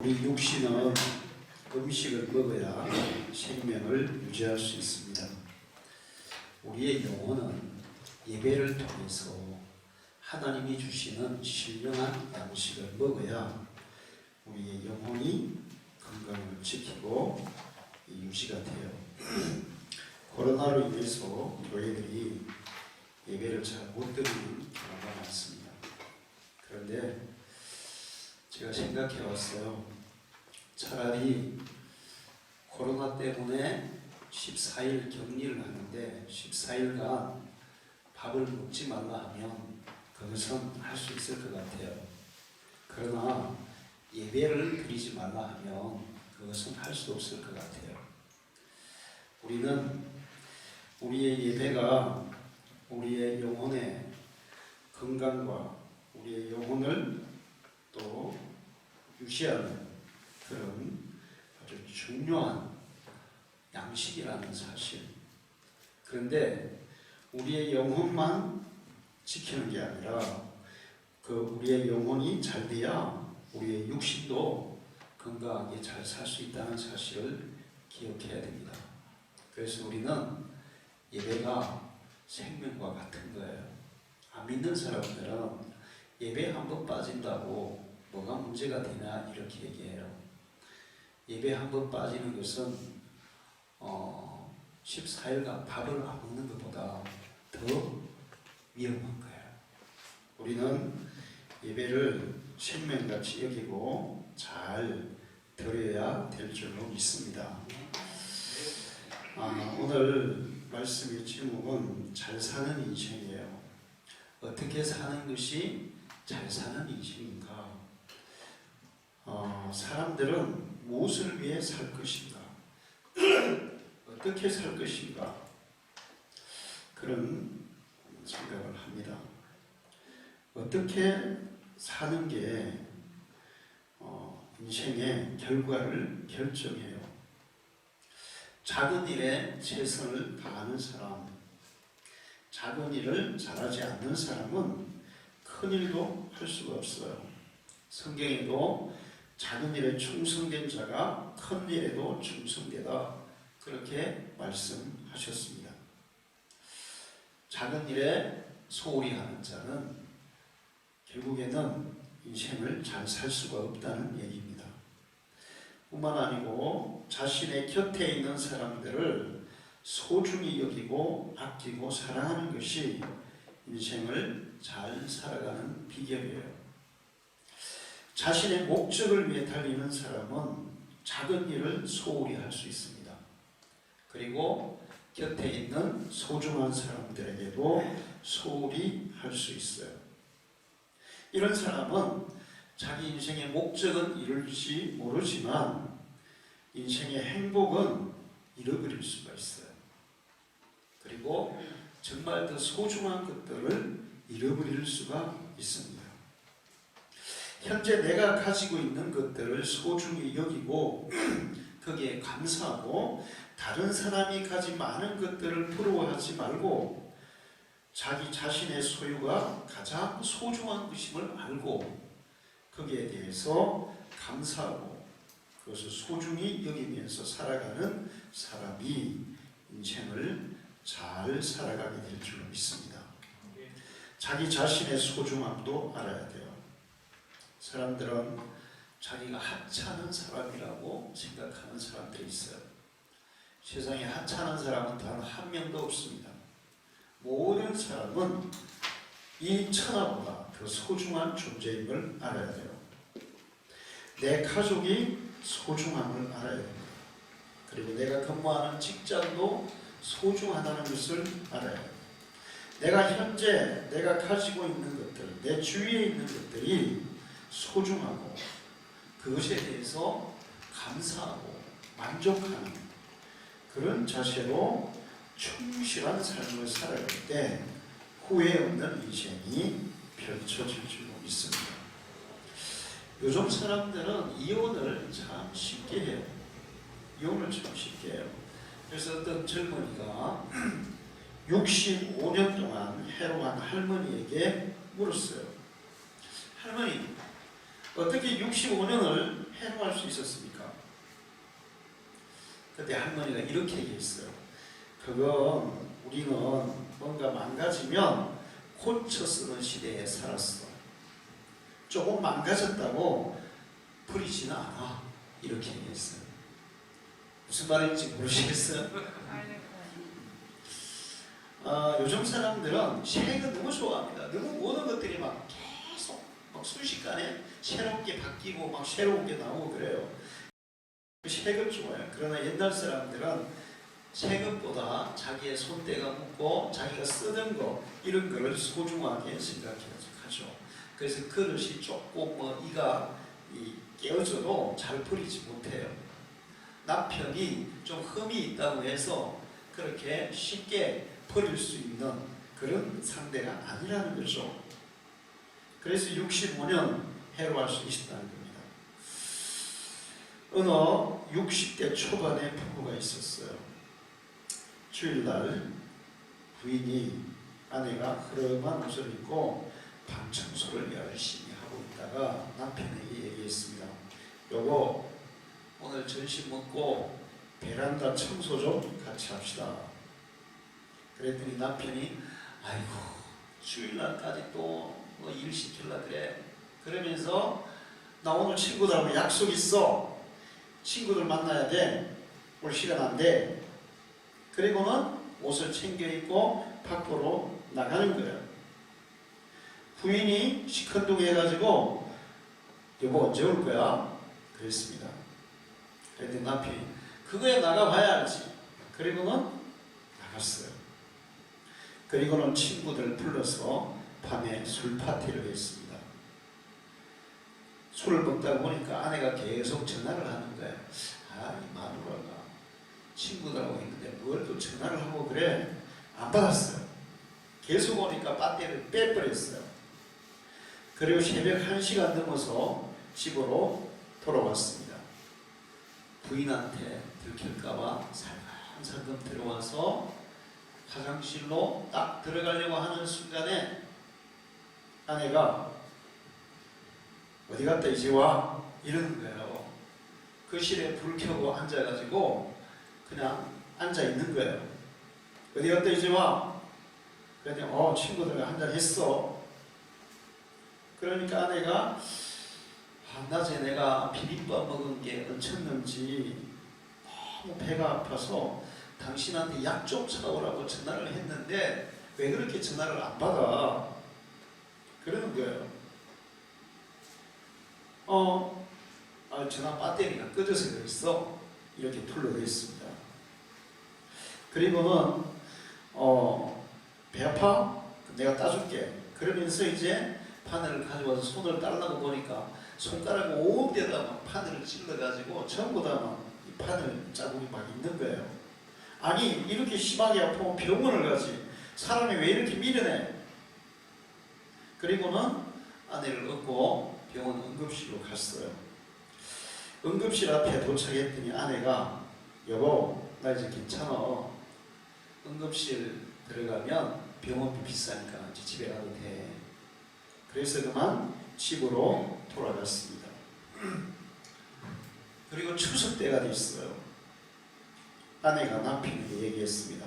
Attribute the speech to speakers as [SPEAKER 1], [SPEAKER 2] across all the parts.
[SPEAKER 1] 우리 육신은 음식을 먹어야 생명을 유지할 수 있습니다. 우리의 영혼은 예배를 통해서 하나님이 주시는 신령한 양식을 먹어야 우리의 영혼이 건강을 지키고 유지가 돼요. 코로나로 인해서 교회들이 예배를 잘 못 드리는 경우가 많습니다. 그런데 제가 생각해 왔어요. 차라리 코로나 때문에 14일 격리를 하는데 14일간 밥을 먹지 말라 하면 그것은 할 수 있을 것 같아요. 그러나 예배를 드리지 말라 하면 그것은 할 수 없을 것 같아요. 우리는 우리의 예배가 우리의 영혼의 건강과 우리의 영혼을 또 유지하는 그런 아주 중요한 양식이라는 사실. 그런데 우리의 영혼만 지키는 게 아니라 그 우리의 영혼이 잘 돼야 우리의 육신도 건강하게 잘 살 수 있다는 사실을 기억해야 됩니다. 그래서 우리는 예배가 생명과 같은 거예요. 안 믿는 사람들은 예배 한번 빠진다고 뭐가 문제가 되냐 이렇게 얘기해요. 예배 한번 빠지는 것은 14일간 밥을 안 먹는 것보다 더 위험한 거예요. 우리는 예배를 생명같이 여기고 잘 드려야 될 줄로 믿습니다. 오늘 말씀의 제목은 잘 사는 인생이에요. 어떻게 사는 것이 잘 사는 인생인가? 사람들은 무엇을 위해 살 것인가? 어떻게 살 것인가? 그런 생각을 합니다. 어떻게 사는 게 인생의 결과를 결정해요. 작은 일에 최선을 다하는 사람, 작은 일을 잘하지 않는 사람은 큰 일도 할 수가 없어요. 성경에도 작은 일에 충성된 자가 큰 일에도 충성되다 그렇게 말씀하셨습니다. 작은 일에 소홀히 하는 자는 결국에는 인생을 잘 살 수가 없다는 얘기입니다. 뿐만 아니고 자신의 곁에 있는 사람들을 소중히 여기고 아끼고 사랑하는 것이 인생을 잘 살아가는 비결이에요. 자신의 목적을 위해 달리는 사람은 작은 일을 소홀히 할 수 있습니다. 그리고 곁에 있는 소중한 사람들에게도 소홀히 할 수 있어요. 이런 사람은 자기 인생의 목적은 이룰지 모르지만 인생의 행복은 잃어버릴 수가 있어요. 그리고 정말 더 소중한 것들을 잃어버릴 수가 있습니다. 현재 내가 가지고 있는 것들을 소중히 여기고 거기에 감사하고 다른 사람이 가진 많은 것들을 부러워하지 말고 자기 자신의 소유가 가장 소중한 것임을 알고 거기에 대해서 감사하고 그것을 소중히 여기면서 살아가는 사람이 인생을 잘 살아가게 될 줄 믿습니다. 자기 자신의 소중함도 알아야 돼요. 사람들은 자기가 하찮은 사람이라고 생각하는 사람들이 있어요. 세상에 하찮은 사람은 단 한 명도 없습니다. 모든 사람은 이 천하보다 더 소중한 존재임을 알아야 돼요. 내 가족이 소중함을 알아야 됩니다. 그리고 내가 근무하는 직장도 소중하다는 것을 알아야 돼요. 내가 현재 내가 가지고 있는 것들, 내 주위에 있는 것들이 소중하고 그것에 대해서 감사하고 만족하는 그런 자세로 충실한 삶을 살아갈 때 후회 없는 인생이 펼쳐질 줄 믿습니다. 요즘 사람들은 이혼을 참 쉽게 해요. 이혼을 참 쉽게 해요. 그래서 어떤 젊은이가 65년 동안 해로한 할머니에게 물었어요. 할머니, 어떻게 65년을 해로할 수 그때 할머니가 이렇게 얘기했어요. 그건 우리는 뭔가 망가지면 고쳐 쓰는 시대에 살았어. 조금 망가졌다고 버리지는 않아. 이렇게 얘기했어요. 무슨 말인지 모르시겠어요? 요즘 사람들은 새 거 너무 좋아합니다. 너무 모든 것들이 막 계속 막 순식간에 새로운 게 바뀌고 막 새로운 게 나오고 그래요. 새 거 좋아해요. 그러나 옛날 사람들은 새 것보다 자기의 손때가 묻고 자기가 쓰던 거 이런 거를 소중하게 생각하죠. 그래서 그릇이 조금 이가 깨어져도 잘 버리지 못해요. 남편이 좀 흠이 있다고 해서 그렇게 쉽게 버릴 수 있는 그런 상대가 아니라는 거죠. 그래서 65년 해로할 수 있다는 겁니다. 어느 60대 초반의 부부가 있었어요. 주일날 부인이 아내가 흐름한 옷을 입고 방 청소를 열심히 하고 있다가 남편에게 얘기했습니다. 여보, 오늘 점심 먹고 베란다 청소 좀 같이 합시다. 그랬더니 남편이 아이고 주일날까지 또 뭐 일 시킬라 그래. 그러면서 나 오늘 친구들하고 약속 있어. 친구들 만나야 돼. 올 시간 안 돼. 그리고는 옷을 챙겨 입고 밖으로 나가는 거예요. 부인이 시큰둥해가지고 여보 언제 올 거야? 그랬습니다. 그랬더니 남편이 그거에 나가봐야 알지. 그리고는 나갔어요. 그리고는 친구들 불러서 밤에 술 파티를 했습니다. 술을 먹다 보니까 아내가 계속 전화를 하는 거예요. 이 마누라가 친구들하고 있는데 뭘 또 전화를 하고 그래? 안 받았어요. 계속 오니까 배터리를 빼버렸어요. 그리고 새벽 1시가 넘어서 집으로 돌아왔습니다. 부인한테 들킬까봐 살금살금 들어와서 화장실로 딱 들어가려고 하는 순간에 아내가 어디 갔다 이제 와? 이러는 거예요. 거실에 불 켜고 앉아가지고 그냥 앉아 있는 거예요. 어디 갔다 이제 와? 그랬더니 친구들과 한잔 했어. 그러니까 아내가 낮에 내가 비빔밥 먹은 게 어쳤는지 너무 배가 아파서 당신한테 약 좀 사오라고 전화를 했는데 왜 그렇게 전화를 안 받아? 그러는 거예요. 전화 배터리가 꺼져서 그랬어. 이렇게 풀러져 있습니다. 그리고는 배 아파? 내가 따줄게. 그러면서 이제 바늘을 가져와서 손을 따려고 보니까 손가락 온 데다 막 바늘을 찔러가지고 전부 다 막 바늘 자국이 막 있는 거예요. 아니 이렇게 심하게 아프면 병원을 가지. 사람이 왜 이렇게 미련해? 그리고는 아내를 업고 병원 응급실로 갔어요. 응급실 앞에 도착했더니 아내가 여보 나 이제 괜찮아. 응급실 들어가면 병원비 비싸니까 이제 집에 가도 돼. 그래서 그만 집으로 돌아갔습니다. 그리고 추석 때가 됐어요. 아내가 남편에게 얘기했습니다.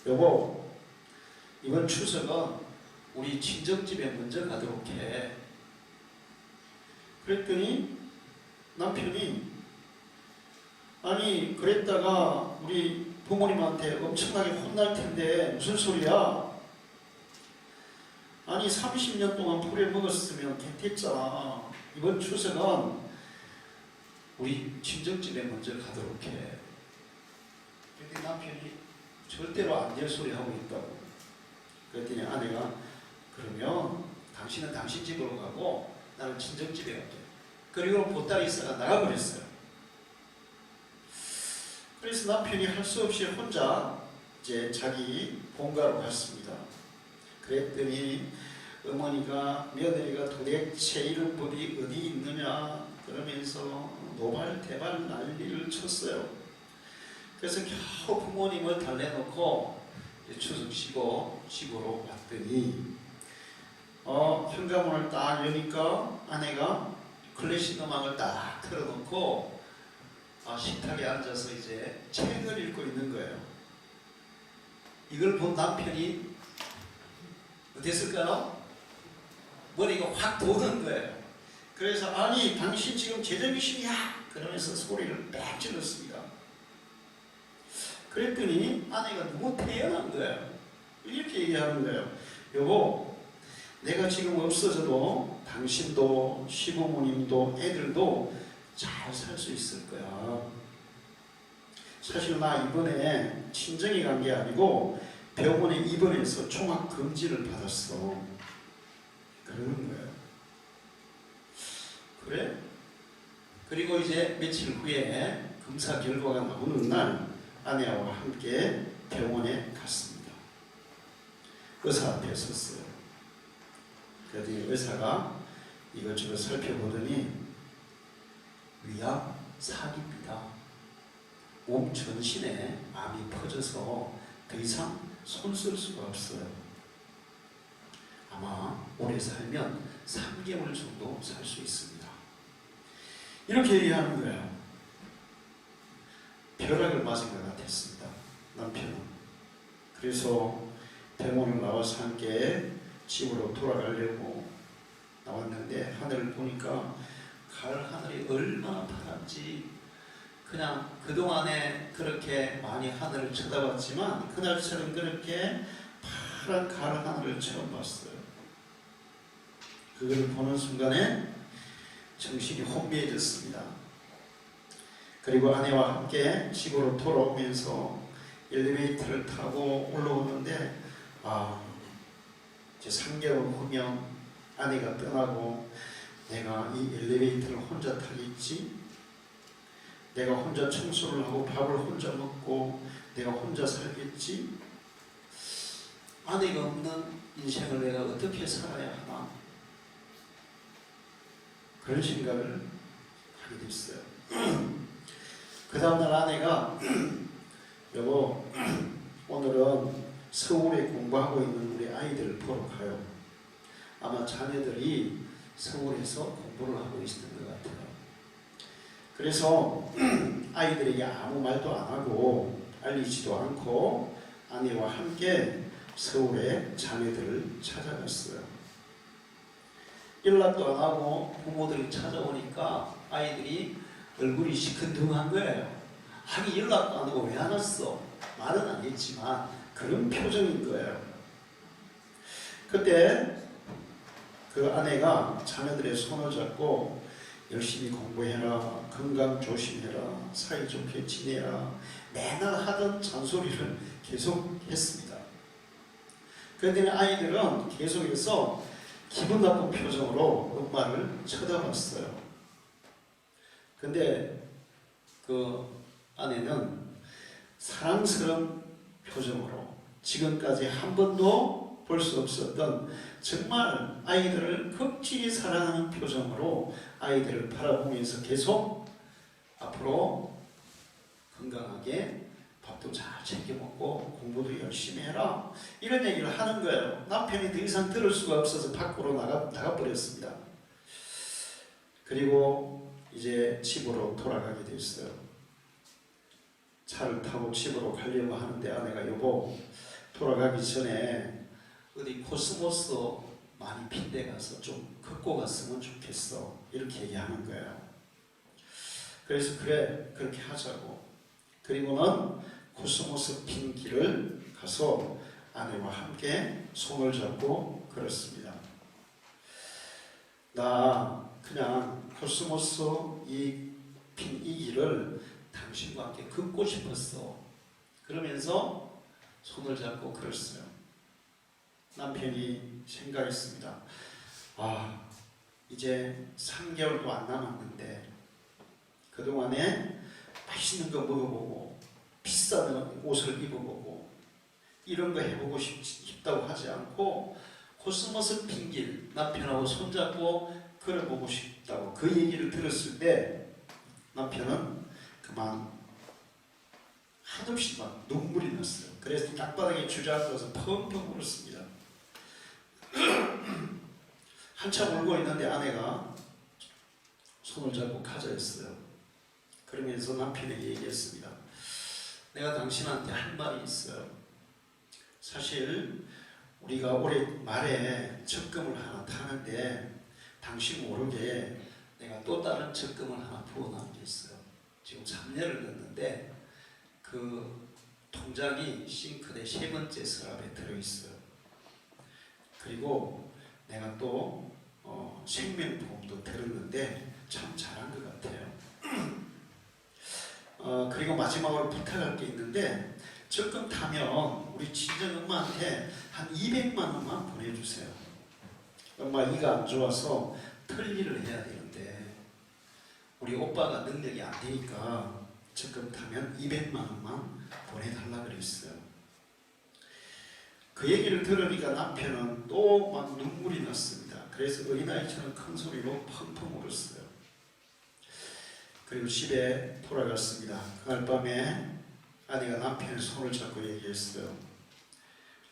[SPEAKER 1] 여보 이번 추석은 우리 친정집에 먼저 가도록 해. 그랬더니 남편이 아니 그랬다가 우리 부모님한테 엄청나게 혼날 텐데 무슨 소리야? 아니 30년 동안 부려 먹었으면 괜찮잖아. 이번 추석은 우리 친정집에 먼저 가도록 해. 그랬더니 남편이 절대로 안 될 소리 하고 있다고. 그랬더니 아내가 그러면 당신은 당신 집으로 가고 나는 친정집에 갈게. 그리고 보따리 싸가 나가버렸어요. 그래서 남편이 할 수 없이 혼자 이제 자기 본가로 갔습니다. 그랬더니 어머니가 며느리가 도대체 이런 법이 어디 있느냐 그러면서 노발대발 난리를 쳤어요. 그래서 겨우 부모님을 달래놓고 추석 쉬고 집으로 왔더니 현관문을 딱 여니까 아내가 클래식 음악을 딱 틀어놓고 식탁에 앉아서 이제 책을 읽고 있는 거예요. 이걸 본 남편이 어땠을까요? 머리가 확 도는 거예요. 그래서 아니 당신 지금 제정신이야 그러면서 소리를 빽 질렀습니다. 그랬더니 아내가 너무 태연한 거예요. 이렇게 얘기하는 거예요. 여보, 내가 지금 없어져도 당신도 시부모님도 애들도 잘 살 수 있을 거야. 사실 나 이번에 친정에 간 게 아니고 병원에 입원해서 종합검진을 받았어. 그러는 거예요. 그래? 그리고 이제 며칠 후에 검사 결과가 나오는 날 아내와 함께 병원에 갔습니다. 의사 앞에 섰어요. 그랬더니 의사가 이것저것 살펴보더니 위암 사기입니다. 몸 전신에 암이 퍼져서 더 이상 손 쓸 수가 없어요. 아마 오래 살면 3개월 정도 살 수 있습니다. 이렇게 얘기하는 거예요. 벼락을 맞은 것 같았습니다. 남편은. 그래서 병원을 나와서 함께 집으로 돌아가려고 나왔는데 하늘을 보니까 가을 하늘이 얼마나 파란지 그냥 그동안에 그렇게 많이 하늘을 쳐다봤지만 그날처럼 그렇게 파란 가을 하늘을 처음 봤어요. 그걸 보는 순간에 정신이 혼미해졌습니다. 그리고 아내와 함께 집으로 돌아오면서 엘리베이터를 타고 올라오는데 이제 3개월 후면 아내가 떠나고 내가 이 엘리베이터를 혼자 타겠지? 내가 혼자 청소를 하고 밥을 혼자 먹고 내가 혼자 살겠지? 아내가 없는 인생을 내가 어떻게 살아야 하나? 그런 생각을 하게 됐어요. 그 다음날 아내가 여보, 오늘은 서울에 공부하고 있는 우리 아이들을 보러 가요. 아마 자녀들이 서울에서 공부를 하고 있는 것 같아요. 그래서 아이들에게 아무 말도 안 하고 알리지도 않고 아내와 함께 서울에 자녀들을 찾아갔어요. 연락도 안 하고 부모들이 찾아오니까 아이들이 얼굴이 시큰둥한 거예요. 아니 연락도 안 하고 왜 안 왔어? 말은 안 했지만 그런 표정인 거예요. 그때 그 아내가 자녀들의 손을 잡고 열심히 공부해라, 건강 조심해라, 사이좋게 지내라 맨날 하던 잔소리를 계속 했습니다. 그랬더니 아이들은 계속해서 기분 나쁜 표정으로 엄마를 쳐다봤어요. 근데 그 아내는 사랑스러운 표정으로 지금까지 한 번도 볼 수 없었던 정말 아이들을 극진히 사랑하는 표정으로 아이들을 바라보면서 계속 앞으로 건강하게 밥도 잘 챙겨 먹고 공부도 열심히 해라 이런 얘기를 하는 거예요. 남편이 더 이상 들을 수가 없어서 밖으로 나가버렸습니다. 그리고 이제 집으로 돌아가게 됐어요. 차를 타고 집으로 가려고 하는데 아내가 여보 돌아가기 전에 어디 코스모스 많이 핀 데 가서 좀 걷고 갔으면 좋겠어 이렇게 얘기하는 거예요. 그래서 그래 그렇게 하자고. 그리고는 코스모스 핀 길을 가서 아내와 함께 손을 잡고 걸었습니다. 나 그냥 코스모스 핀 이 길을 당신과 함께 걷고 싶었어. 그러면서 손을 잡고 걸었어요. 남편이 생각했습니다. 이제 3개월도 안 남았는데 그동안에 맛있는 거 먹어보고 비싼 옷을 입어보고 이런 거 해보고 싶다고 하지 않고 코스모스 핀길 남편하고 손잡고 걸어보고 싶다고 그 얘기를 들었을 때 남편은 그만 한없이 막 눈물이 났어요. 그래서 땅바닥에 주저앉아서 펑펑 울었습니다. 한참 울고 있는데 아내가 손을 잡고 가자 했어요. 그러면서 남편에게 얘기했습니다. 내가 당신한테 할 말이 있어요. 사실 우리가 올해 말에 적금을 하나 타는데 당신 모르게 내가 또 다른 적금을 하나 부어놓은 게 있어요. 지금 3년을 넣었는데 그 통장이 싱크대 3번째 서랍에 들어있어요. 그리고 내가 또 생명보험도 들었는데 참 잘한 것 같아요. 그리고 마지막으로 부탁할 게 있는데 적금 타면 우리 친정엄마한테 한 200만 원만 보내주세요. 엄마 이가 안 좋아서 털일을 해야 되는데 우리 오빠가 능력이 안 되니까 적금 타면 200만 원만 보내달라 그랬어요. 그 얘기를 들으니까 남편은 또 막 눈물이 났습니다. 그래서 어린아이처럼 큰 소리로 펑펑 울었어요. 그리고 집에 돌아갔습니다. 그날 밤에 아내가 남편의 손을 잡고 얘기했어요.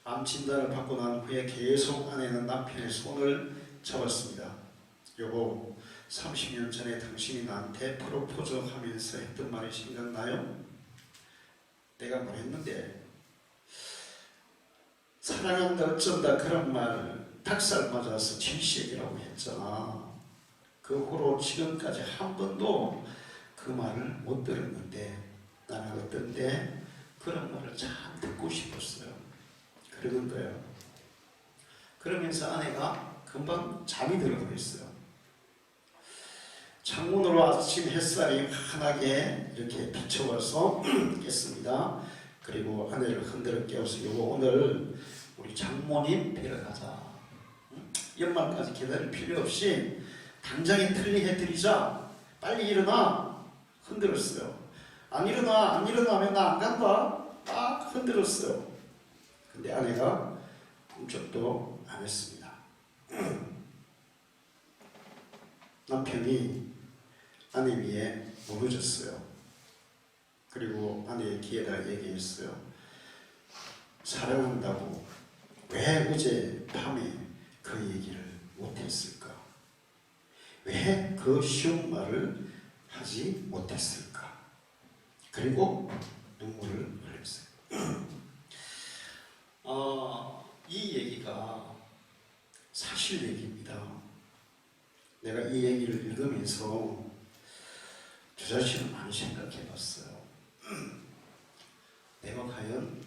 [SPEAKER 1] 암 진단을 받고 난 후에 계속 아내는 남편의 손을 잡았습니다. 여보, 30년 전에 당신이 나한테 프로포즈 하면서 했던 말이 생각나요? 내가 뭐 했는데? 사랑한다 어쩐다 그런 말 닭살 맞아서 질색이라고 했잖아. 그 후로 지금까지 한 번도 그 말을 못 들었는데 나는 어떤 때 그런 말을 참 듣고 싶었어요. 그러는 거예요. 그러면서 아내가 금방 잠이 들어버렸어요. 창문으로 아침 햇살이 환하게 이렇게 비춰와서 깼습니다. 그리고 아내를 흔들어 깨워서 여보 오늘 우리 장모님 뵈러 가자. 연말까지 기다릴 필요 없이 당장에 틀리 해드리자. 빨리 일어나. 흔들었어요. 안 일어나면 나 안 간다. 딱 흔들었어요. 근데 아내가 꿈쩍도 안 했습니다. 남편이 아내 위에 무너졌어요. 그리고 아내의 귀에다 얘기했어요. 사랑한다고 왜 어제 밤에 그 얘기를 못했을까? 왜 그 쉬운 말을 하지 못했을까? 그리고 눈물을 흘렸어요. 이 얘기가 사실 얘기입니다. 내가 이 얘기를 읽으면서 저 자신을 많이 생각해 봤어요. 내가 과연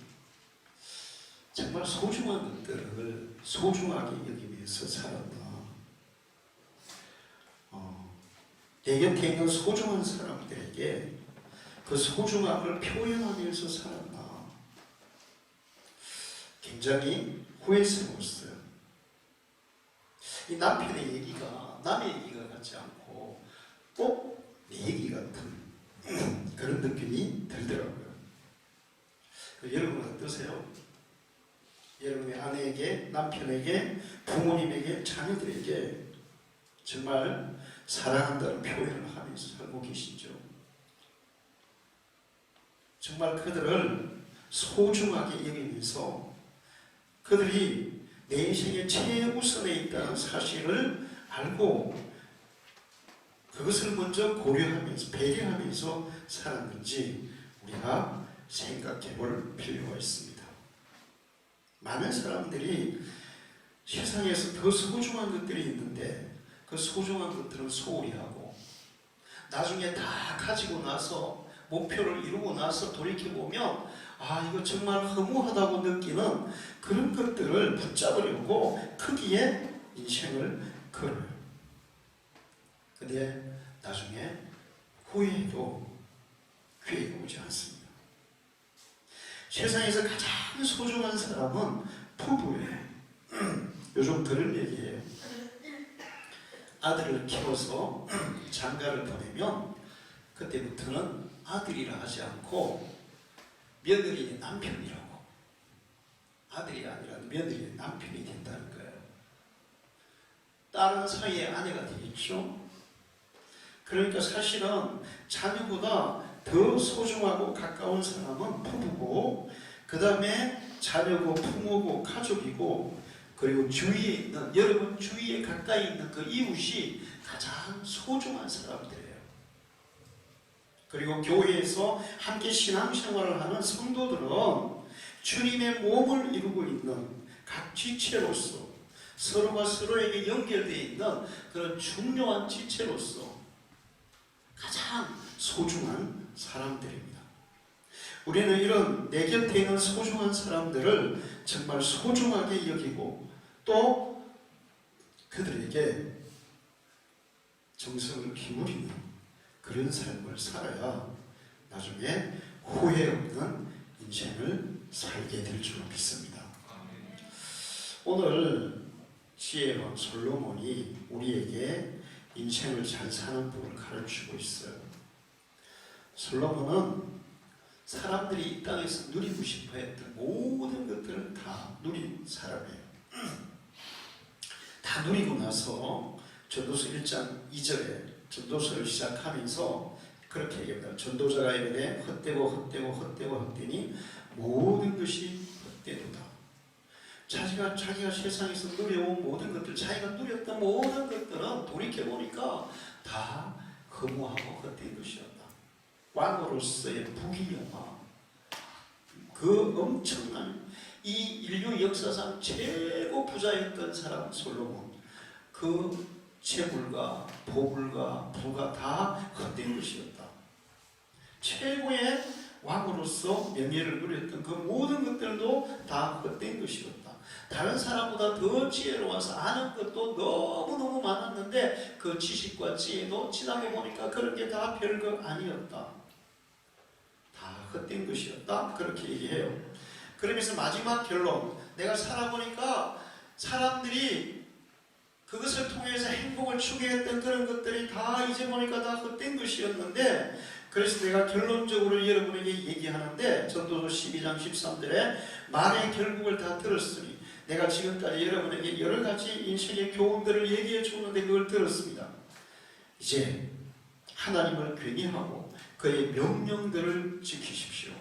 [SPEAKER 1] 정말 소중한 것들을 소중하게 여기면서 살았나? 내 곁에 있는 소중한 사람들에게 그 소중함을 표현하면서 살았나? 굉장히 후회스러웠어요. 이 남편의 얘기가 남의 얘기가 같지 않고 꼭 내 얘기 같은 그런 느낌이 들더라고요. 여러분은 어떠세요? 여러분의 아내에게, 남편에게, 부모님에게, 자녀들에게 정말 사랑한다는 표현을 하면서 살고 계시죠? 정말 그들을 소중하게 여기면서 그들이 내 인생의 최우선에 있다는 사실을 알고 그것을 먼저 고려하면서 배려하면서 살았는지 우리가 생각해 볼 필요가 있습니다. 많은 사람들이 세상에서 더 소중한 것들이 있는데 그 소중한 것들은 소홀히 하고 나중에 다 가지고 나서 목표를 이루고 나서 돌이켜보면 이거 정말 허무하다고 느끼는 그런 것들을 붙잡으려고 크기에 인생을 걸어요. 근데 나중에 후회해도 기회가 오지 않습니다. 세상에서 가장 소중한 사람은 부부예요. 요즘 들은 얘기예요. 아들을 키워서 장가를 보내면 그때부터는 아들이라 하지 않고 며느리의 남편이라고. 아들이 아니라 며느리의 남편이 된다는 거예요. 딸은 사이에 아내가 되겠죠. 그러니까 사실은 자녀보다 더 소중하고 가까운 사람은 부부고 그 다음에 자녀고 부모고 가족이고 그리고 주위에 있는 여러분 주위에 가까이 있는 그 이웃이 가장 소중한 사람들이에요. 그리고 교회에서 함께 신앙생활을 하는 성도들은 주님의 몸을 이루고 있는 각 지체로서 서로가 서로에게 연결되어 있는 그런 중요한 지체로서 가장 소중한 사람들입니다. 우리는 이런 내 곁에 있는 소중한 사람들을 정말 소중하게 여기고 또 그들에게 정성을 기울이는 그런 삶을 살아야 나중에 후회 없는 인생을 살게 될 줄 믿습니다. 오늘 지혜로운 솔로몬이 우리에게 인생을 잘 사는 법을 가르치고 있어요. 솔로몬은 사람들이 이 땅에서 누리고 싶어 했던 모든 것들을 다 누린 사람이에요. 다 누리고 나서 전도서 1장 2절에 전도서를 시작하면서 그렇게 얘기합니다. 전도자가 이르되 헛되니 모든 것이 헛되도다. 자기가 세상에서 누려온 모든 것들, 자기가 누렸던 모든 것들은 돌이켜보니까 다 허무하고 헛된 것이었다. 왕으로서의 부귀영화, 그 엄청난 이 인류 역사상 최고 부자였던 사람 솔로몬, 그 재물과 보물과 부가 다 헛된 것이었다. 최고의 왕으로서 명예를 누렸던 그 모든 것들도 다 헛된 것이었다. 다른 사람보다 더 지혜로워서 아는 것도 너무너무 많았는데 그 지식과 지혜도 지나고 보니까 그런 게 다 별거 아니었다. 다 헛된 것이었다. 그렇게 얘기해요. 그러면서 마지막 결론, 내가 살아보니까 사람들이 그것을 통해서 행복을 추구했던 그런 것들이 다 이제 보니까 다 헛된 것이었는데, 그래서 내가 결론적으로 여러분에게 얘기하는데 전도서 12장 13절에 말의 결국을 다 들었으니, 내가 지금까지 여러분에게 여러 가지 인생의 교훈들을 얘기해 주는데 그걸 들었습니다. 이제 하나님을 괴니하고 그의 명령들을 지키십시오.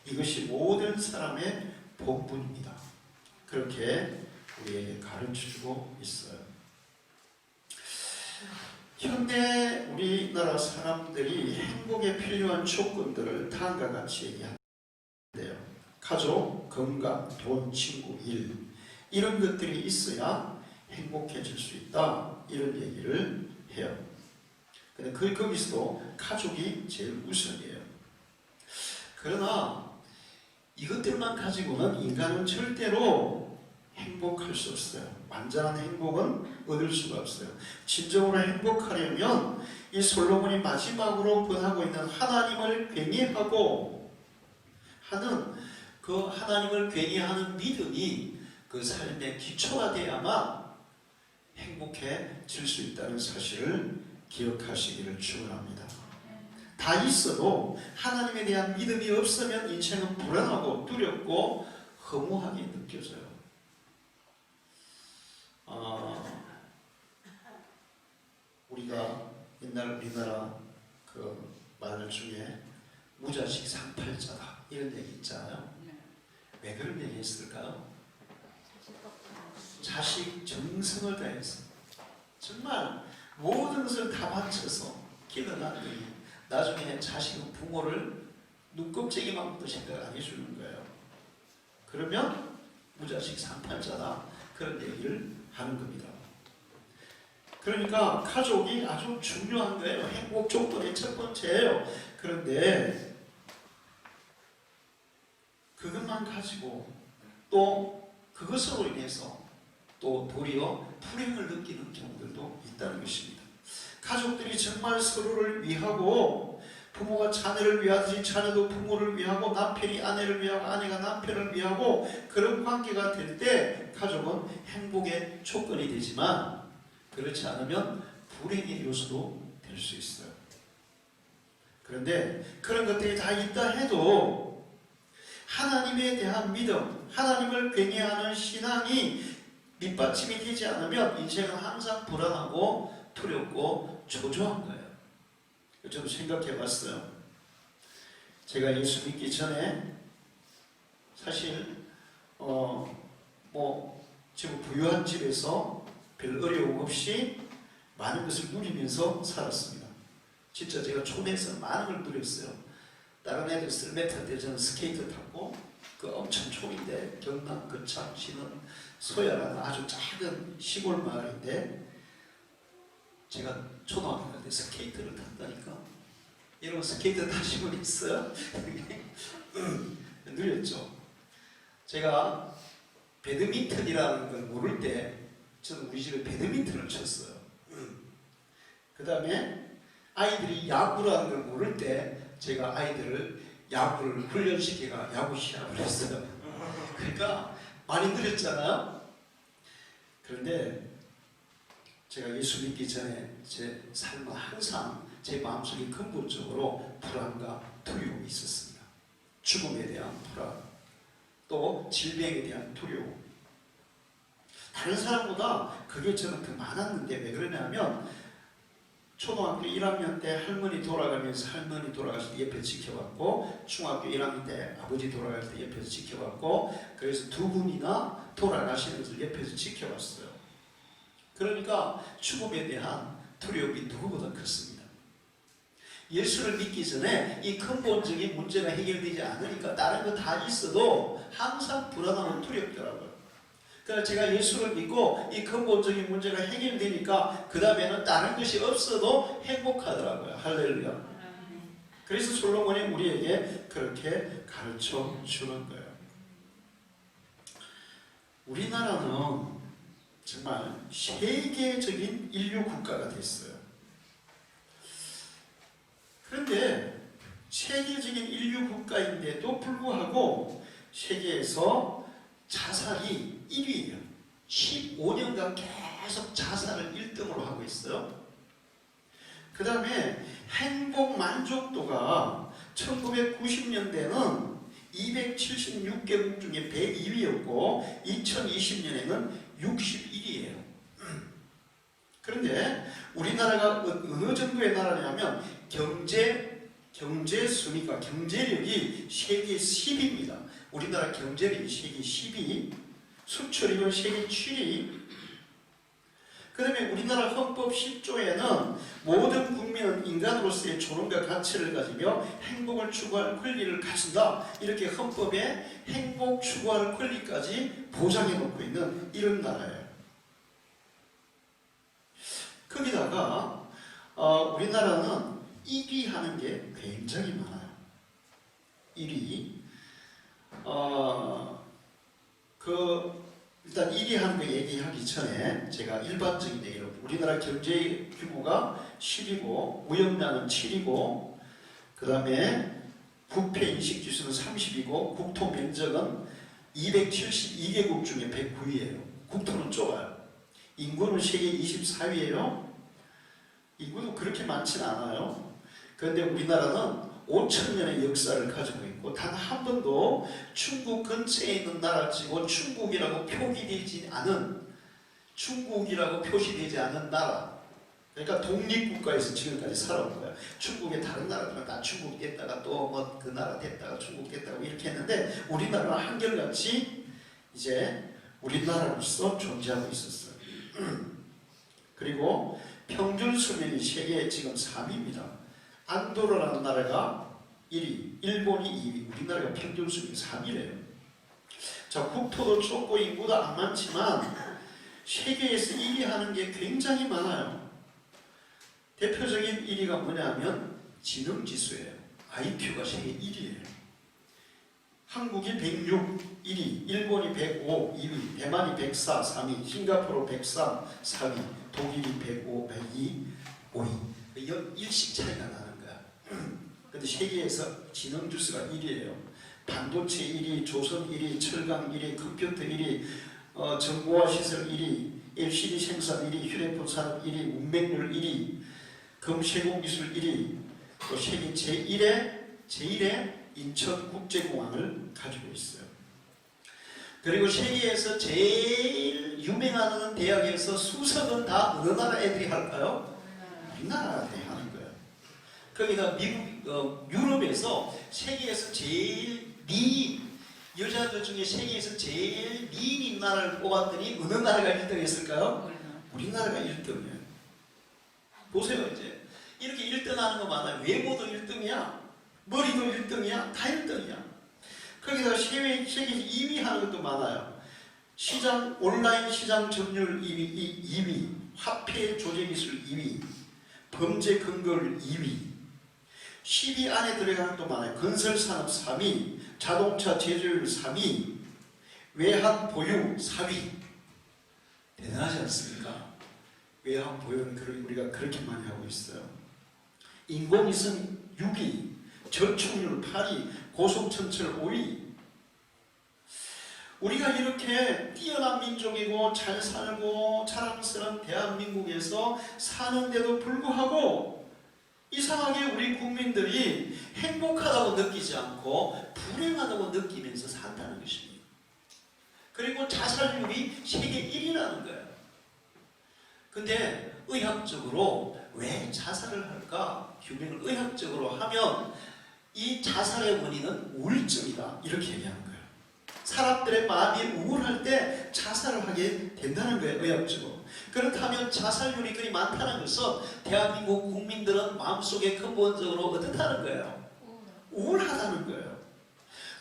[SPEAKER 1] 이것이 모든 사람의 본분입니다. 그렇게 우리에게 가르쳐주고 있어요. 현대 우리나라 사람들이 행복에 필요한 조건들을 다음과 같이 얘기하는데요. 가족, 건강, 돈, 친구, 일, 이런 것들이 있어야 행복해질 수 있다, 이런 얘기를 해요. 근데 거기서도 가족이 제일 우선이에요. 그러나 이것들만 가지고는 인간은 절대로 행복할 수 없어요. 완전한 행복은 얻을 수가 없어요. 진정으로 행복하려면 이 솔로몬이 마지막으로 권하고 있는 하나님을 괴니하고 하는 그 하나님을 괴니하는 믿음이 그 삶의 기초가 돼야만 행복해질 수 있다는 사실을 기억하시기를 축원합니다. 다 있어도 하나님에 대한 믿음이 없으면 인생은 불안하고 두렵고 허무하게 느껴져요. 우리가 옛날 우리나라 그 말 중에 무자식 상팔자다 이런 얘기 있잖아요. 왜 그런 얘기 했을까요? 자식 정성을 다해서 정말 모든 것을 다 바쳐서 길러놨더니 나중에 자식은 부모를 눈껍데기만큼도 생각 안 해주는 거예요. 그러면 무자식 상팔자다, 그런 얘기를 하는 겁니다. 그러니까 가족이 아주 중요한 거예요. 행복 조건의 첫 번째예요. 그런데 그것만 가지고 또 그것으로 인해서 또 도리어 불행을 느끼는 경우들도 있다는 것입니다. 가족들이 정말 서로를 위하고, 부모가 자녀를 위하듯이 자녀도 부모를 위하고, 남편이 아내를 위하고 아내가 남편을 위하고, 그런 관계가 될 때 가족은 행복의 조건이 되지만, 그렇지 않으면 불행의 요소도 될 수 있어요. 그런데 그런 것들이 다 있다 해도 하나님에 대한 믿음, 하나님을 괴니하는 신앙이 밑받침이 되지 않으면 인생은 항상 불안하고 두렵고 초조한 거예요. 저도 생각해 봤어요. 제가 예수 믿기 전에 사실 지금 부유한 집에서 별 어려움 없이 많은 것을 누리면서 살았습니다. 진짜 제가 초대에서 많은 걸 누렸어요. 다른 애들 썰매 탈 때 저는 스케이트 탔고 그 엄청 초인데 경남 거창시는 소야라는 아주 작은 시골 마을인데 제가 초등학교 때 스케이트를 탔다니까. 여러분 스케이트 타신 분 있어요? 누렸죠. 제가 배드민턴이라는 걸 모를 때 저는 우리 집에 배드민턴을 쳤어요. 그 다음에 아이들이 야구라는 걸 모를 때 제가 아이들을 야구를 훈련시키가 야구 시합을 했어요. 그러니까 많이 느렸잖아요. 그런데 제가 예수 믿기 전에 제 삶은 항상 제 마음속에 근본적으로 불안과 두려움이 있었습니다. 죽음에 대한 불안, 또 질병에 대한 두려움. 다른 사람보다 그게 저는 더 많았는데 왜 그러냐면 초등학교 1학년 때 할머니 돌아가면서 할머니 돌아가실 때 옆에 지켜봤고 중학교 1학년 때 아버지 돌아갈 때 옆에서 지켜봤고 그래서 두 분이나 돌아가시는 것을 옆에서 지켜봤어요. 그러니까 죽음에 대한 두려움이 누구보다 컸습니다. 예수를 믿기 전에 이 근본적인 문제가 해결되지 않으니까 다른 거 다 있어도 항상 불안하고 두렵더라고요. 그래서 제가 예수를 믿고 이 근본적인 문제가 해결되니까 그 다음에는 다른 것이 없어도 행복하더라고요. 할렐루야. 그래서 솔로몬이 우리에게 그렇게 가르쳐 주는 거예요. 우리나라는 정말 세계적인 인류 국가가 됐어요. 그런데 세계적인 인류 국가인데도 불구하고 세계에서 자살이 1위예요. 15년간 계속 자살을 1등으로 하고 있어요. 그 다음에 행복 만족도가 1990년대는 276개국 중에 102위였고 2020년에는 61위예요. 그런데 우리나라가 어느 정도의 나라냐면 경제 순위가 경제력이 세계 10위입니다. 우리나라 경제력이 세계 10위, 수출입은 세계 7위. 그 다음에 우리나라 헌법 10조에는 모든 국민은 인간으로서의 존엄과 가치를 가지며 행복을 추구할 권리를 가진다. 이렇게 헌법에 행복 추구할 권리까지 보장해 놓고 있는 이런 나라예요. 거기다가 우리나라는 1위 하는 게 굉장히 많아요. 1위. 일단 1위 하는 거 얘기하기 전에 제가 일반적인 얘기로 우리나라 경제 규모가 10이고 무역량은 7이고 그 다음에 부패 인식지수는 30이고 국토 면적은 272개국 중에 109위예요. 국토는 좁아요. 인구는 세계 24위예요. 인구도 그렇게 많지는 않아요. 그런데 우리나라는 5,000년의 역사를 가지고 있고 단 한 번도 중국 근처에 있는 나라치고 중국이라고 표기되지 않은 나라. 그러니까 독립국가에서 지금까지 살아온 거야. 중국의 다른 나라들은 다 중국 됐다가 또 뭐 그 나라 됐다가 중국 됐다가 이렇게 했는데 우리나라는 한결같이 이제 우리나라로서 존재하고 있었어요. 그리고 평균 수명이 세계 지금 3위입니다. 안도라라는 나라가 1위, 일본이 2위, 우리나라가 평균 수명이 3위래요. 자, 국토도 좁고 인구도 안 많지만 세계에서 1위 하는 게 굉장히 많아요. 대표적인 1위가 뭐냐면 지능지수예요. IQ가 세계 1위예요. 한국이 106, 1위, 일본이 105, 2위, 대만이 104, 3위, 싱가포르 103, 4위, 독일이 105, 102, 5위. 일씩 차이가 나는 거야. 근데 세계에서 지능지수가 1위예요. 반도체 1위, 조선 1위, 철강 1위, 컴퓨터 1위, 정보화 시설 1위, LCD 생산 1위, 휴대폰 산업 1위, 문맹률 1위, 금세공 기술 1위, 또 세계 제1의 인천국제공항을 가지고 있어요. 그리고 세계에서 제일 유명한 대학에서 수석은 다 어느 나라 애들이 할까요? 우리나라 애들이 하는 거예요. 거기다 유럽에서 세계에서 제일 여자들 중에 세계에서 제일 미인인 나라를 뽑았더니 어느 나라가 1등 했을까요? 우리나라가 1등이에요. 보세요 이제. 이렇게 1등 하는 거 많아요. 외모도 1등이야. 머리도 1등이야. 다 1등이야. 거기다 세계 2위 하는 것도 많아요. 시장, 온라인 시장 점유율 2위, 화폐 조제기술 2위, 범죄 근거율 2위, 10위 안에 들어가는 것도 많아요. 건설산업 3위, 자동차 제조율 3위, 외환 보유 4위. 대단하지 않습니까? 외환 보유는 우리가 그렇게 많이 하고 있어요. 인공위성 6위, 저촉률 8위, 고속천철 5위. 우리가 이렇게 뛰어난 민족이고 잘 살고 자랑스러운 대한민국에서 사는데도 불구하고 이상하게 우리 국민들이 행복하다고 느끼지 않고 불행하다고 느끼면서 산다는 것입니다. 그리고 자살률이 세계 1위라는 거예요. 근데 의학적으로 왜 자살을 할까? 규명을 의학적으로 하면 이 자살의 원인은 우울증이다. 이렇게 얘기하는 거예요. 사람들의 마음이 우울할 때 자살을 하게 된다는 거예요. 의학적으로. 그렇다면 자살률이 그리 많다는 것은 대한민국 국민들은 마음속에 근본적으로 어떻다는 거예요? 우울하다는 거예요.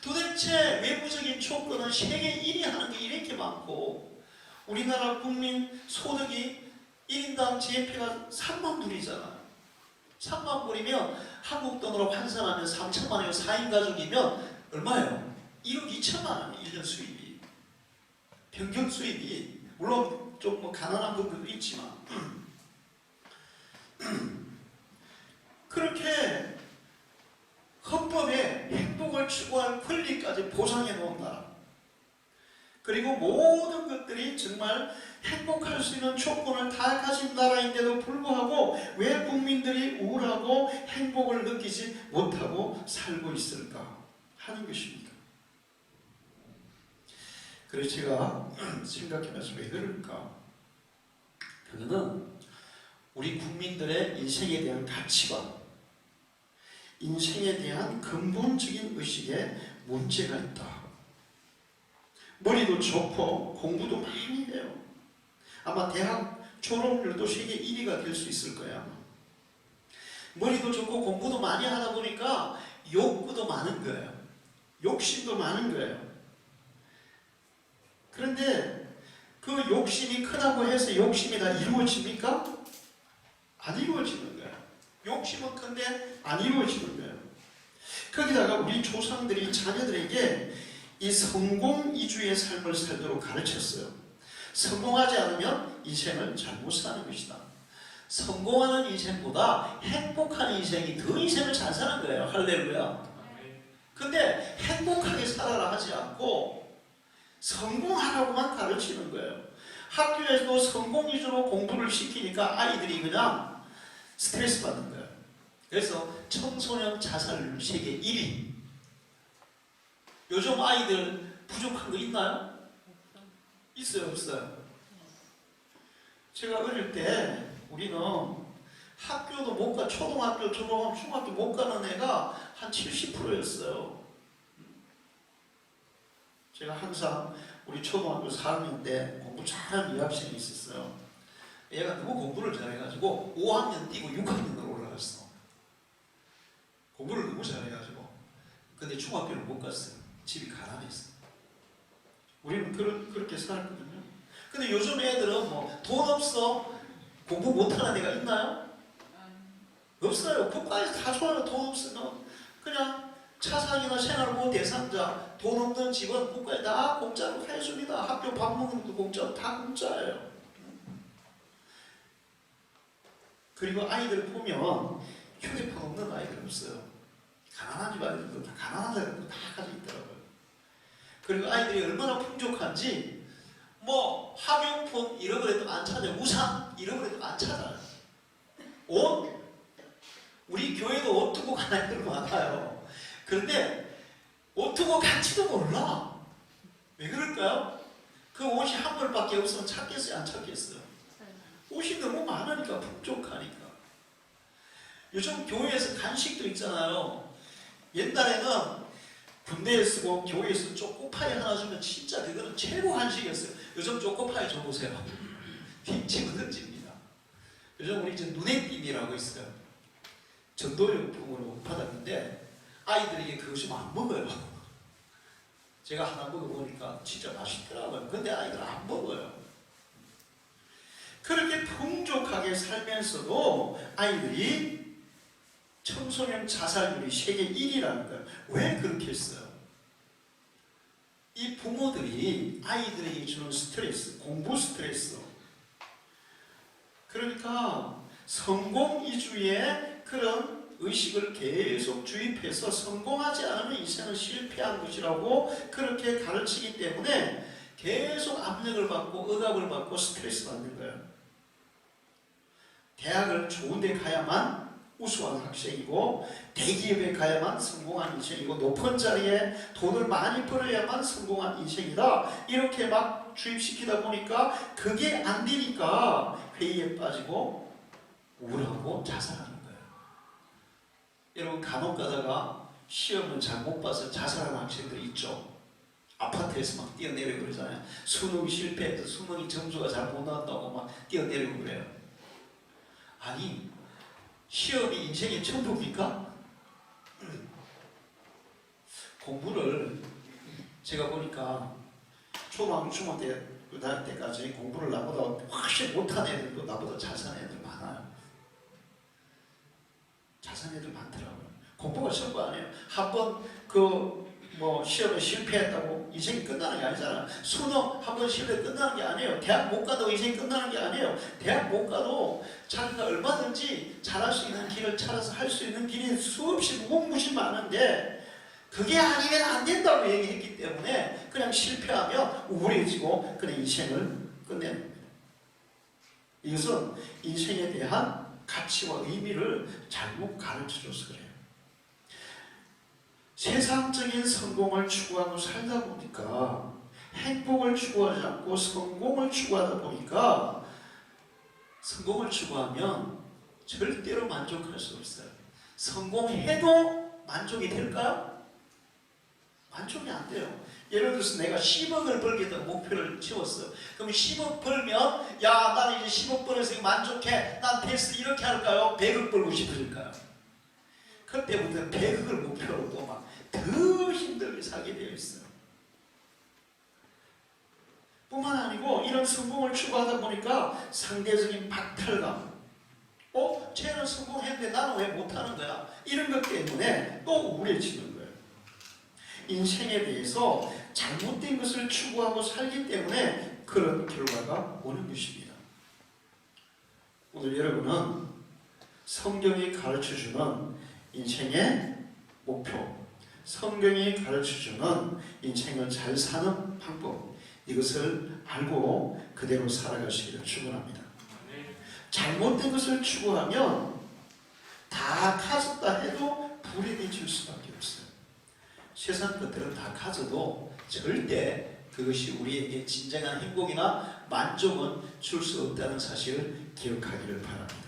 [SPEAKER 1] 도대체 외부적인 조건은 세계 1위 하는 게 이렇게 많고 우리나라 국민 소득이 1인당 GNP가 3만 불이잖아요. 3만 불이면 한국 돈으로 환산하면 3천만 원이고 4인 가족이면 얼마예요? 1억 2천만 원 1년 수입이. 평균 수입이. 물론 좀 뭐 가난한 분들도 있지만 그렇게 헌법에 행복을 추구할 권리까지 보장해 놓은 나라. 그리고 모든 것들이 정말 행복할 수 있는 조건을 다 가진 나라인데도 불구하고 왜 국민들이 우울하고 행복을 느끼지 못하고 살고 있을까 하는 것입니다. 그래서 제가 생각해봐서 왜 그럴까? 그거는 우리 국민들의 인생에 대한 가치관, 인생에 대한 근본적인 의식에 문제가 있다. 머리도 좋고 공부도 많이 해요. 아마 대학 졸업률도 세계 1위가 될 수 있을 거야. 머리도 좋고 공부도 많이 하다 보니까 욕구도 많은 거예요. 욕심도 많은 거예요. 그런데 그 욕심이 크다고 해서 욕심이 다 이루어집니까? 안 이루어지는 거예요. 욕심은 큰데 안 이루어지는 거예요. 거기다가 우리 조상들이 자녀들에게 이 성공 위주의 삶을 살도록 가르쳤어요. 성공하지 않으면 인생을 잘못 사는 것이다. 성공하는 인생보다 행복한 인생이 더 인생을 잘 사는 거예요. 할렐루야. 근데 행복하게 살아라 하지 않고 성공하라고만 가르치는 거예요. 학교에서도 성공 위주로 공부를 시키니까 아이들이 그냥 스트레스 받는 거예요. 그래서 청소년 자살률 세계 1위. 요즘 아이들 부족한 거 있나요? 있어요, 없어요? 제가 어릴 때 우리는 학교도 못 가, 초등학교 졸업하면 중학교 못 가는 애가 한 70%였어요. 제가 항상 우리 초등학교 4학년 때 공부 잘하는 여학생이 있었어요. 얘가 너무 공부를 잘해가지고 5학년 뛰고 6학년으로 올라갔어. 공부를 너무 잘해가지고. 근데 중학교를 못 갔어요. 집이 가난했어. 우리는 그렇게 살았거든요. 근데 요즘 애들은 뭐 돈 없어 공부 못하는 애가 있나요? 없어요. 국가에서 다 줘요. 돈 없으면 그냥 차상이나 생활보호 대상자, 돈 없는 집은 국가에 다 공짜로 해줍니다. 학교 밥 먹는 것도 공짜로 다 공짜예요. 그리고 아이들 보면 휴대폰 없는 아이들 없어요. 가난한 집 아이들도 다 가난한 아이들도 다 가지고 있더라고요. 그리고 아이들이 얼마나 풍족한지 뭐 학용품 잃어버려도 안 찾아요. 우산 잃어버려도 안 찾아요. 옷? 우리 교회도 옷 두고 가는 아이들 많아요. 그런데 옷 두고 간지도 몰라. 왜 그럴까요? 그 옷이 한 벌밖에 없으면 찾겠어요? 안 찾겠어요? 옷이 너무 많으니까, 풍족하니까. 요즘 교회에서 간식도 있잖아요. 옛날에는 군대에 쓰고 교회에 쓰고 초코파이 하나 주면 진짜 그거는 최고 간식이었어요. 요즘 초코파이 줘보세요. 빈집은 던집니다. 요즘 우리 이제 눈에 띄이라고 있어요. 전도용품으로 받았는데 아이들이 그것이 안 먹어요. 제가 하나 먹어보니까 진짜 맛있더라고요. 근데 아이들 안 먹어요. 그렇게 풍족하게 살면서도 아이들이 청소년 자살률이 세계 1위라는 거예요. 왜 그렇게 했어요? 이 부모들이 아이들에게 주는 스트레스, 공부 스트레스. 그러니까 성공 위주의 그런 의식을 계속 주입해서 성공하지 않으면 인생은 실패한 것이라고 그렇게 가르치기 때문에 계속 압력을 받고 억압을 받고 스트레스 받는 거예요. 대학을 좋은 데 가야만 우수한 학생이고 대기업에 가야만 성공한 인생이고 높은 자리에 돈을 많이 벌어야만 성공한 인생이다. 이렇게 막 주입시키다 보니까 그게 안 되니까 회의에 빠지고 우울하고 자살하는 거예요. 여러분 간혹 가다가 시험을 잘 못 봐서 자살하는 학생들 있죠. 아파트에서 막 뛰어내리고 그러잖아요. 수능 실패해서 수능이 점수가 잘 못 나왔다고 막 뛰어내리고 그래요. 아니 시험이 인생의 전부입니까? 공부를 제가 보니까 중학교 다닐 때까지 공부를 나보다 훨씬 못한 애들도 나보다 잘 사는 애들 많아요. 잘 사는 애들 많더라고요. 공부가 전부 아니에요. 한번 시험에 실패했다고 인생이 끝나는 게 아니잖아요. 수능 한번 실패 끝나는 게 아니에요. 대학 못 가도 인생이 끝나는 게 아니에요. 대학 못 가도 자기가 얼마든지 잘할 수 있는 길을 찾아서 할 수 있는 길이 수없이 무궁무진 많은데 그게 아니면 안 된다고 얘기했기 때문에 그냥 실패하면 우울해지고 그냥 인생을 끝내는 겁니다. 이것은 인생에 대한 가치와 의미를 잘못 가르쳐줘서 그래요. 세상적인 성공을 추구하고 살다 보니까 행복을 추구하지 않고 성공을 추구하다 보니까 성공을 추구하면 절대로 만족할 수 없어요. 성공해도 만족이 될까요? 만족이 안 돼요. 예를 들어서 내가 10억을 벌겠다고 목표를 채웠어요. 그럼 10억 벌면 야 나는 이제 10억 벌어서 만족해. 난 됐어. 이렇게 할까요? 100억 벌고 싶어질까요? 그때부터 100억을 목표로 또 막 더 힘들게 살게 되어 있어요. 뿐만 아니고 이런 성공을 추구하다 보니까 상대적인 박탈감, 쟤는 성공했는데 나는 왜 못하는 거야? 이런 것 때문에 또 우울해지는 거예요. 인생에 대해서 잘못된 것을 추구하고 살기 때문에 그런 결과가 오는 것입니다. 오늘 여러분은 성경이 가르쳐주는 인생의 목표, 성경이 가르쳐주는 인생을 잘 사는 방법, 이것을 알고 그대로 살아가시기를 축원합니다. 잘못된 것을 추구하면 다 가졌다 해도 불행해질 수밖에 없어요. 세상 것들은 다 가져도 절대 그것이 우리에게 진정한 행복이나 만족은 줄 수 없다는 사실을 기억하기를 바랍니다.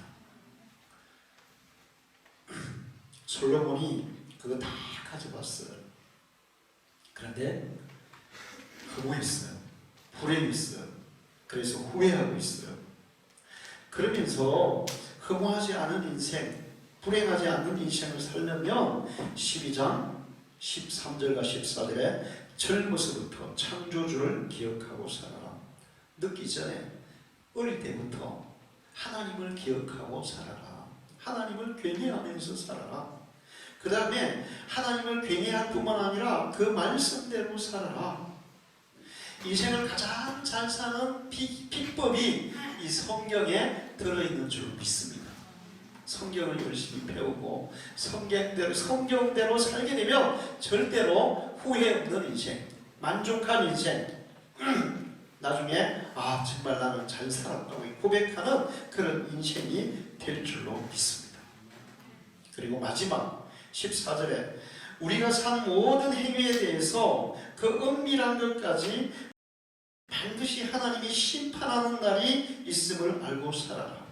[SPEAKER 1] 솔로몬이 그거 다 가져봤어요. 그런데 허무했어요. 불행했어요. 그래서 후회하고 있어요. 그러면서 허무하지 않은 인생, 불행하지 않는 인생을 살려면 12장 13절과 14절에 젊어서부터 창조주를 기억하고 살아라. 늦기 전에 어릴 때부터 하나님을 기억하고 살아라. 하나님을 굉해하면서 살아라. 그 다음에 하나님을 굉해할 뿐만 아니라 그 말씀대로 살아라. 인생을 가장 잘 사는 비법이 이 성경에 들어있는 줄 믿습니다. 성경을 열심히 배우고 성경대로 살게 되면 절대로 후회 없는 인생, 만족한 인생, 나중에 정말 나는 잘 살았다고 고백하는 그런 인생이 될 줄로 믿습니다. 그리고 마지막 14절에 우리가 산 모든 행위에 대해서 그 은밀한 것까지 반드시 하나님이 심판하는 날이 있음을 알고 살아라.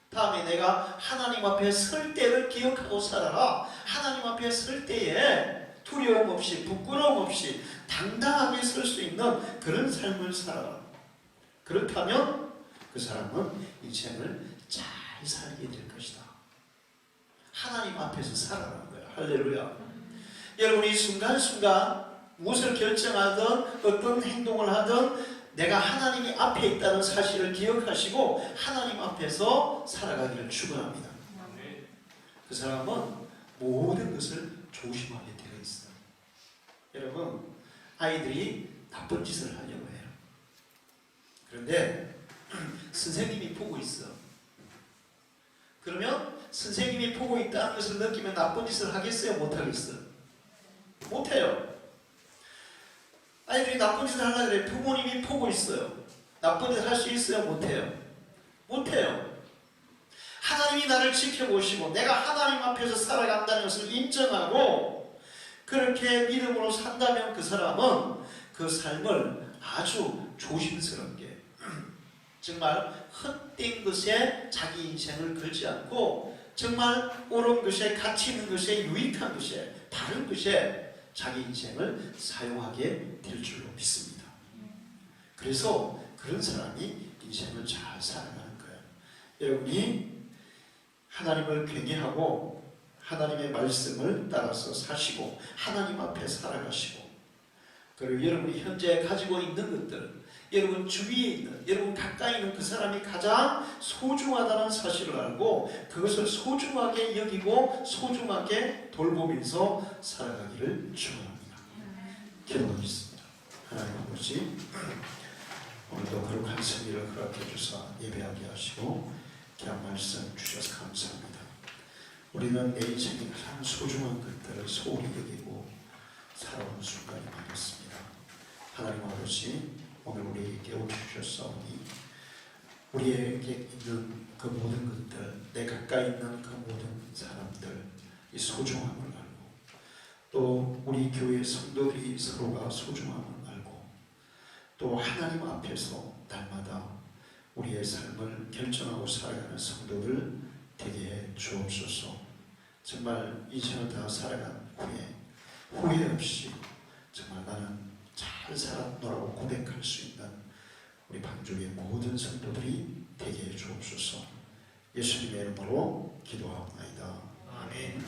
[SPEAKER 1] 다음에 내가 하나님 앞에 설 때를 기억하고 살아라. 하나님 앞에 설 때에 두려움 없이 부끄러움 없이 당당하게 설 수 있는 그런 삶을 살아라. 그렇다면 그 사람은 인생을 잘 살게 될 것이다. 하나님 앞에서 살아가는 거예요. 할렐루야. 여러분이 순간순간 무엇을 결정하든 어떤 행동을 하든 내가 하나님이 앞에 있다는 사실을 기억하시고 하나님 앞에서 살아가기를 축원합니다. 그 사람은 모든 것을 조심하게 되어 있어요. 여러분, 아이들이 나쁜 짓을 하려고 해요. 그런데 선생님이 보고 있어. 그러면 선생님이 보고 있다는 것을 느끼면 나쁜 짓을 하겠어요? 못하겠어요? 못해요. 아이들이 나쁜 짓을 하려고 그래. 부모님이 보고 있어요. 나쁜 짓을 할 수 있어요? 못해요? 못해요. 하나님이 나를 지켜보시고 내가 하나님 앞에서 살아간다는 것을 인정하고 그렇게 믿음으로 산다면 그 사람은 그 삶을 아주 조심스럽게 정말 헛된 것에 자기 인생을 걸지 않고 정말 옳은 것에 가치 있는 것에 유익한 것에 바른 것에 자기 인생을 사용하게 될 줄로 믿습니다. 그래서 그런 사람이 인생을 잘 살아가는 거예요. 여러분이 하나님을 경외하고 하나님의 말씀을 따라서 사시고 하나님 앞에 살아가시고 그리고 여러분이 현재 가지고 있는 것들 여러분 주위에 있는 여러분 가까이 있는 그 사람이 가장 소중하다는 사실을 알고 그것을 소중하게 여기고 소중하게 돌보면서 살아가기를 축원합니다. 기도하겠습니다. 하나님 아버지 오늘도 거룩한 성의를 허락해 주사 예배하게 하시고 귀한 말씀 주셔서 감사합니다. 우리는 내 인생에 가장 소중한 것들을 소홀히 여기고 살아온 순간이 많았습니다. 하나님 아버지 오늘 우리에게 깨워주셨사오니 우리에게 있는 그 모든 것들 내 가까이 있는 그 모든 사람들 이 소중함을 알고 또 우리 교회 성도들이 서로가 소중함을 알고 또 하나님 앞에서 날마다 우리의 삶을 결정하고 살아가는 성도들 되게 해 주옵소서. 정말 인생을 다 살아간 후에 후회 없이 정말 나는 잘 살았노라고 고백할 수 있는 우리 방주의 모든 성도들이 되게 해 주옵소서. 예수님의 이름으로 기도하옵나이다. 아멘.